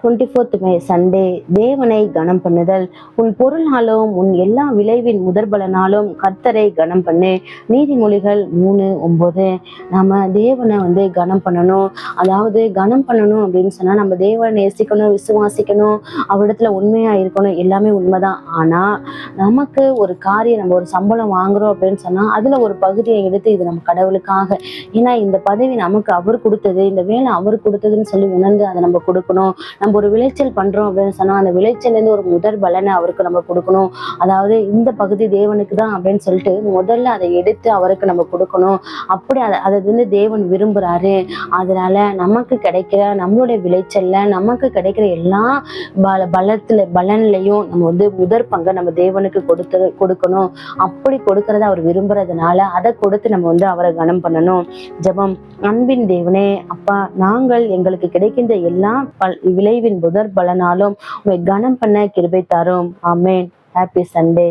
24th மே Sunday. தேவனை கனம் பண்ணுதல். உன் பொருளாலும் உன் எல்லா விளைவின் முதற்பலனாலும் கர்த்தரை கனம் பண்ணு. நீதிமொழிகள் 3:9. நம்ம தேவனை கனம் பண்ணணும். அதாவது கனம் பண்ணணும் அப்படின்னு சொன்னா நம்ம தேவனை நேசிக்கணும், விசுவாசிக்கணும், அவரிடத்துல உண்மையா இருக்கணும். எல்லாமே உண்மைதான். ஆனா நமக்கு ஒரு காரியம், நம்ம ஒரு சம்பளம் வாங்குறோம் அப்படின்னு சொன்னா அதுல ஒரு பகுதியை எடுத்து இது நம்ம கடவுளுக்காக, ஏன்னா இந்த பதவி நமக்கு அவர் கொடுத்தது, இந்த வேலை அவர் கொடுத்ததுன்னு சொல்லி உணர்ந்து அதை நம்ம கொடுக்கணும். நம்ம ஒரு விளைச்சல் பண்றோம் அப்படின்னு சொன்னா அந்த விளைச்சல் இருந்து ஒரு முதல் பலனை அவருக்கு நம்ம கொடுக்கணும். அதாவது இந்த பகுதி தேவனுக்கு தான் அப்படின்னு சொல்லிட்டு முதல்ல அதை எடுத்து அவருக்கு நம்ம கொடுக்கணும். அப்படி அதை தேவன் விரும்புறாரு. அதனால நமக்கு கிடைக்கிற நம்மளுடைய விளைச்சல்ல நமக்கு கிடைக்கிற எல்லா பலன்லையும் நம்ம முதற் பங்கை நம்ம தேவனுக்கு கொடுக்கணும். அப்படி கொடுக்கறத அவர் விரும்புறதுனால அதை கொடுத்து நம்ம அவரை கனம் பண்ணணும். ஜெபம். அன்பின் தேவனே, அப்பா, நாங்கள் எங்களுக்கு கிடைக்கின்ற எல்லா விளைவின் முதற் பலனாலும் உங்களை கனம் பண்ண கிருபை தாரும். ஆமென். Happy Sunday.